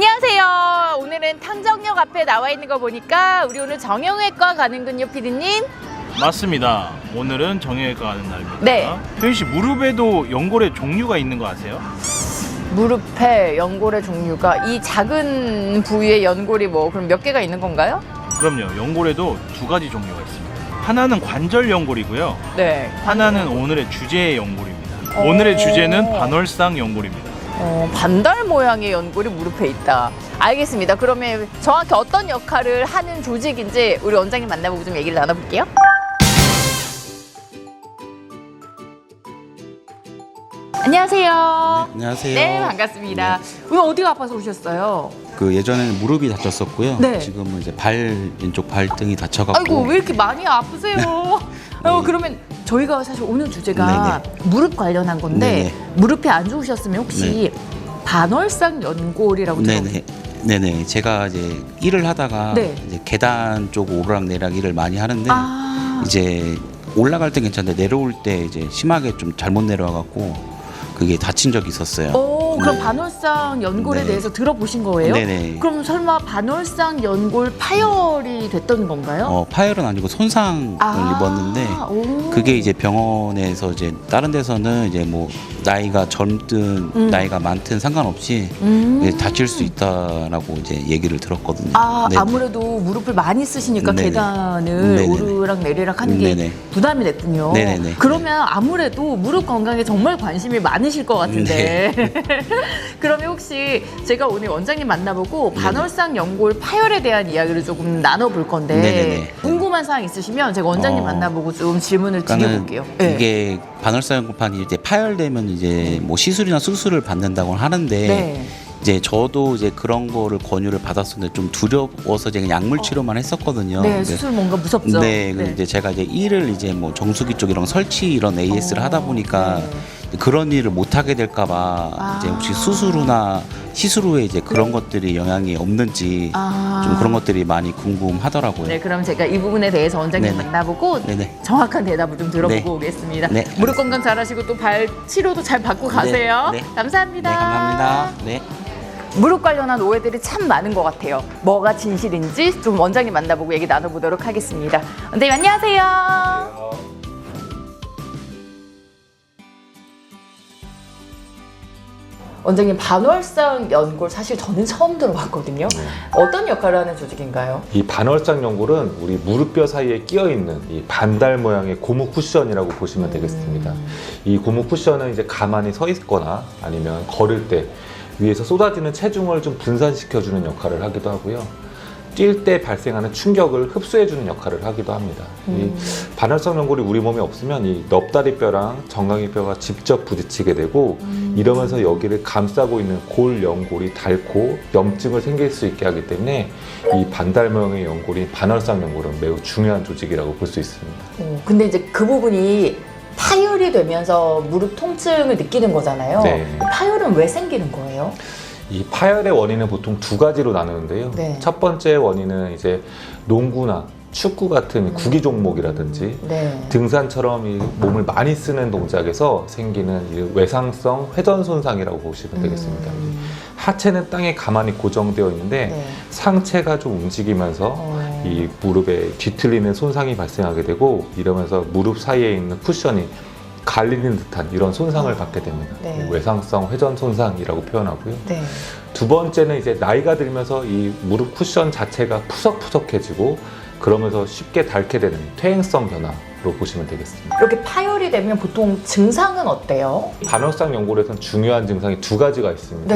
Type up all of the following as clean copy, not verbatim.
안녕하세요. 오늘은 탕정역 앞에 나와 있는 거 보니까 우리 오늘 정형외과 가는군요, 피디님. 맞습니다. 오늘은 정형외과 가는 날입니다. 네. 효인 씨, 무릎에도 연골의 종류가 있는 거 아세요? 무릎에 연골의 종류가 이 작은 부위에 연골이 뭐 그럼 몇 개가 있는 건가요? 그럼요. 연골에도 두 가지 종류가 있습니다. 하나는 관절 연골이고요. 네. 하나는 오늘의 주제의 연골입니다. 오늘의 주제는 반월상 연골입니다. 반달 모양의 연골이 무릎에 있다. 알겠습니다. 그러면 정확히 어떤 역할을 하는 조직인지 우리 원장님 만나보고 좀 얘기를 나눠볼게요. 안녕하세요. 네, 안녕하세요. 네, 반갑습니다. 오늘 어디가 아파서 오셨어요? 그 예전에는 무릎이 다쳤었고요. 네. 지금은 이제 왼쪽 발등이 다쳐갖고. 아이고, 왜 이렇게 많이 아프세요? 그러면 저희가 사실 오늘 주제가 무릎 관련한 건데 네네. 무릎이 안 좋으셨으면 혹시 반월상 연골이라고 들어보셨어요? 네네. 제가 이제 일을 하다가 네. 이제 계단 쪽 오르락내리락 일을 많이 하는데 이제 올라갈 때 괜찮은데 내려올 때 이제 심하게 좀 잘못 내려와갖고 그게 다친 적이 있었어요. 그럼 네. 반월상 연골에 네네. 대해서 들어보신 거예요? 네네. 그럼 설마 반월상 연골 파열이 됐던 건가요? 파열은 아니고 손상을 입었는데 오. 그게 이제 병원에서 이제 다른 데서는 이제 뭐 나이가 젊든 나이가 많든 상관없이 다칠 수 있다라고 이제 얘기를 들었거든요. 네. 아무래도 무릎을 많이 쓰시니까 네네. 계단을 네네. 오르락 내리락 하는 게 네네. 부담이 됐군요. 네네네. 그러면 아무래도 무릎 건강에 정말 관심이 많으실 것 같은데 그러면 혹시 제가 오늘 원장님 만나보고 반월상 연골 파열에 대한 이야기를 조금 나눠볼 건데 네네네. 궁금한 사항 있으시면 제가 원장님 만나보고 좀 질문을 드려볼게요. 네. 이게 반월상 연골판이 이제 파열되면 이제 뭐 시술이나 수술을 받는다고 하는데 네. 이제 저도 이제 그런 거를 권유를 받았었는데 좀 두려워서 제가 약물 치료만 했었거든요. 네, 수술 뭔가 무섭죠. 네, 이제 제가 이제 일을 이제 뭐 정수기 쪽 이런 설치 이런 AS를 하다 보니까 그런 일을 못 하게 될까봐 이제 혹시 수술 후나 시술 후에 이제 그런 것들이 영향이 없는지 좀 그런 것들이 많이 궁금하더라고요. 네, 그럼 제가 이 부분에 대해서 원장님 네네. 만나보고 네네. 정확한 대답을 좀 들어보고 네. 오겠습니다. 네. 무릎 건강 잘하시고 또 발 치료도 잘 받고 가세요. 네. 감사합니다. 네, 감사합니다. 네. 무릎 관련한 오해들이 참 많은 것 같아요. 뭐가 진실인지 좀 원장님 만나보고 얘기 나눠보도록 하겠습니다. 원장님 안녕하세요. 원장님 반월상 연골 사실 저는 처음 들어봤거든요. 어떤 역할을 하는 조직인가요? 이 반월상 연골은 우리 무릎뼈 사이에 끼어 있는 이 반달 모양의 고무 쿠션이라고 보시면 되겠습니다. 이 고무 쿠션은 이제 가만히 서 있거나 아니면 걸을 때 위에서 쏟아지는 체중을 좀 분산시켜주는 역할을 하기도 하고요. 뛸 때 발생하는 충격을 흡수해주는 역할을 하기도 합니다. 이 반월상 연골이 우리 몸에 없으면 이 넙다리뼈랑 정강이뼈가 직접 부딪히게 되고 이러면서 여기를 감싸고 있는 골 연골이 닳고 염증을 생길 수 있게 하기 때문에 이 반달 모양의 연골인 반월상 연골은 매우 중요한 조직이라고 볼 수 있습니다. 근데 이제 그 부분이 파열이 되면서 무릎 통증을 느끼는 거잖아요. 네. 파열은 왜 생기는 거예요? 이 파열의 원인은 보통 두 가지로 나누는데요. 네. 첫 번째 원인은 이제 농구나 축구 같은 구기 종목이라든지 등산처럼 이 몸을 많이 쓰는 동작에서 생기는 이 외상성 회전 손상이라고 보시면 되겠습니다. 하체는 땅에 가만히 고정되어 있는데 상체가 좀 움직이면서 이 무릎에 뒤틀리는 손상이 발생하게 되고 이러면서 무릎 사이에 있는 쿠션이 갈리는 듯한 이런 손상을 받게 됩니다. 외상성 회전 손상이라고 표현하고요. 두 번째는 이제 나이가 들면서 이 무릎 쿠션 자체가 푸석푸석해지고 그러면서 쉽게 닳게 되는 퇴행성 변화로 보시면 되겠습니다. 이렇게 파열이 되면 보통 증상은 어때요? 반월상 연골에서는 중요한 증상이 두 가지가 있습니다.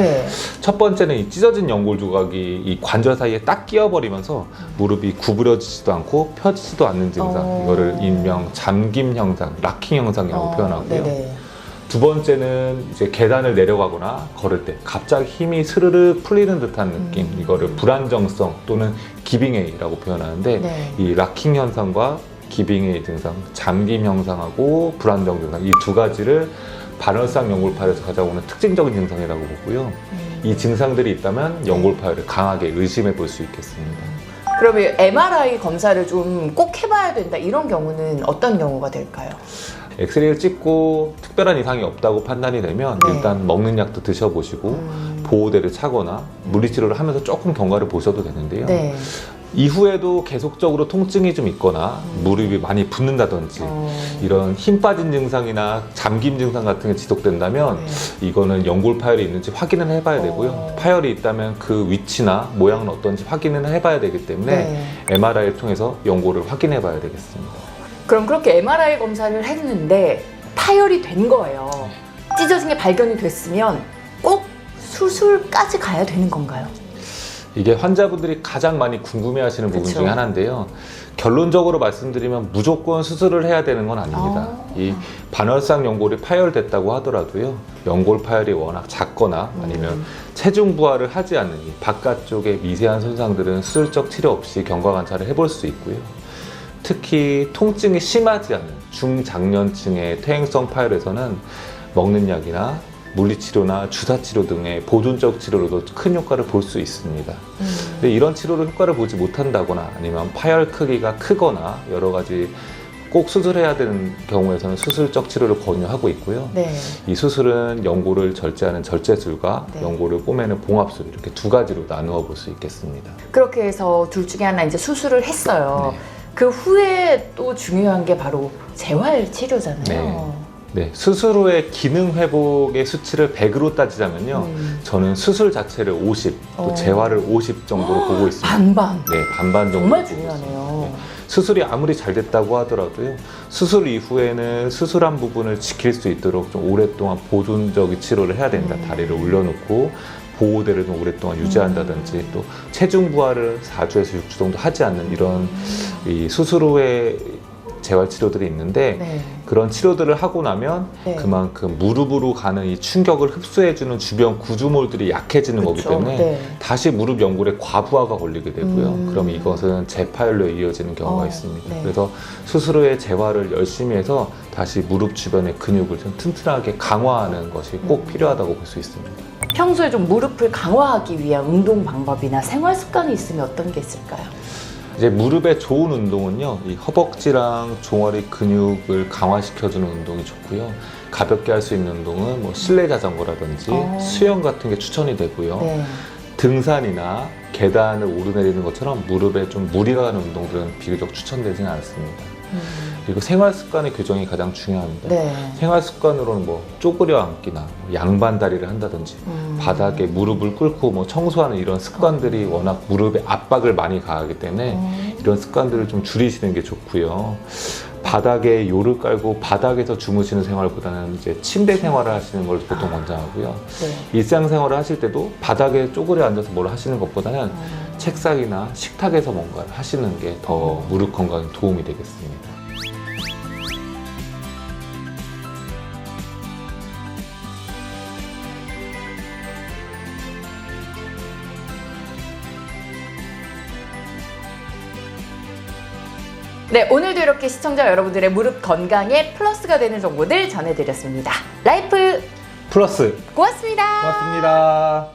첫 번째는 이 찢어진 연골 조각이 이 관절 사이에 딱 끼어버리면서 무릎이 구부러지지도 않고 펴지지도 않는 증상, 이거를 일명 잠김 현상, 락킹 현상이라고 표현하고요. 두 번째는 이제 계단을 내려가거나 걸을 때 갑자기 힘이 스르르 풀리는 듯한 느낌, 이거를 불안정성 또는 기빙에이라고 표현하는데 이 락킹 현상과 기빙에이 증상, 잠김 현상하고 불안정 증상 이 두 가지를 반월상 연골 파열에서 가져오는 특징적인 증상이라고 보고요. 이 증상들이 있다면 연골 파열을 강하게 의심해 볼 수 있겠습니다. 그러면 MRI 검사를 좀 꼭 해봐야 된다 이런 경우는 어떤 경우가 될까요? 엑스레이를 찍고 특별한 이상이 없다고 판단이 되면 일단 먹는 약도 드셔보시고 보호대를 차거나 물리치료를 하면서 조금 경과를 보셔도 되는데요. 네. 이후에도 계속적으로 통증이 좀 있거나 무릎이 많이 붓는다든지 이런 힘 빠진 증상이나 잠김 증상 같은 게 지속된다면 이거는 연골 파열이 있는지 확인을 해봐야 되고요. 파열이 있다면 그 위치나 모양은 어떤지 확인을 해봐야 되기 때문에 MRI를 통해서 연골을 확인해 봐야 되겠습니다. 그럼 그렇게 MRI 검사를 했는데 파열이 된 거예요. 찢어진 게 발견이 됐으면 꼭 수술까지 가야 되는 건가요? 이게 환자분들이 가장 많이 궁금해하시는 부분 그쵸. 중에 하나인데요. 결론적으로 말씀드리면 무조건 수술을 해야 되는 건 아닙니다. 이 반월상 연골이 파열됐다고 하더라도요. 연골 파열이 워낙 작거나 아니면 체중 부하를 하지 않는 이 바깥쪽의 미세한 손상들은 수술적 치료 없이 경과 관찰을 해볼 수 있고요. 특히 통증이 심하지 않은 중장년층의 퇴행성 파열에서는 먹는 약이나 물리치료나 주사치료 등의 보존적 치료로도 큰 효과를 볼 수 있습니다. 근데 이런 치료로 효과를 보지 못한다거나 아니면 파열 크기가 크거나 여러 가지 꼭 수술해야 되는 경우에서는 수술적 치료를 권유하고 있고요. 네. 이 수술은 연골을 절제하는 절제술과 연골을 꿰매는 봉합술 이렇게 두 가지로 나누어 볼 수 있겠습니다. 그렇게 해서 둘 중에 하나 이제 수술을 했어요. 그 후에 또 중요한 게 바로 재활 치료잖아요. 네, 수술 후에 기능 회복의 수치를 100으로 따지자면요. 저는 수술 자체를 50, 또 재활을 50 정도로 보고 있습니다. 반반. 네, 반반 정도. 정말 보고 중요하네요. 있습니다. 수술이 아무리 잘 됐다고 하더라도요. 수술 이후에는 수술한 부분을 지킬 수 있도록 좀 오랫동안 보존적인 치료를 해야 된다. 다리를 올려놓고 보호대를 좀 오랫동안 유지한다든지 또 체중 부하를 4주에서 6주 정도 하지 않는 이런 이 수술 후에 재활 치료들이 있는데 그런 치료들을 하고 나면 그만큼 무릎으로 가는 이 충격을 흡수해주는 주변 구조물들이 약해지는 거기 때문에 다시 무릎 연골에 과부하가 걸리게 되고요. 그럼 이것은 재파열로 이어지는 경우가 있습니다. 그래서 수술 후에 재활을 열심히 해서 다시 무릎 주변의 근육을 좀 튼튼하게 강화하는 것이 꼭 필요하다고 볼 수 있습니다. 평소에 좀 무릎을 강화하기 위한 운동 방법이나 생활 습관이 있으면 어떤 게 있을까요? 이제 무릎에 좋은 운동은요, 이 허벅지랑 종아리 근육을 강화시켜주는 운동이 좋고요. 가볍게 할 수 있는 운동은 뭐 실내 자전거라든지 수영 같은 게 추천이 되고요. 등산이나 계단을 오르내리는 것처럼 무릎에 좀 무리가 가는 운동들은 비교적 추천되지는 않습니다. 그리고 생활 습관의 교정이 가장 중요합니다. 생활 습관으로는 뭐 쪼그려 앉기나 양반 다리를 한다든지 바닥에 무릎을 꿇고 뭐 청소하는 이런 습관들이 워낙 무릎에 압박을 많이 가하기 때문에 이런 습관들을 좀 줄이시는 게 좋고요. 바닥에 요를 깔고 바닥에서 주무시는 생활보다는 이제 침대 생활을 하시는 걸 보통 권장하고요. 일상생활을 하실 때도 바닥에 쪼그려 앉아서 뭘 하시는 것보다는 책상이나 식탁에서 뭔가를 하시는 게 더 무릎 건강에 도움이 되겠습니다. 네, 오늘도 이렇게 시청자 여러분들의 무릎 건강에 플러스가 되는 정보들 전해드렸습니다. 라이프 플러스 고맙습니다. 고맙습니다.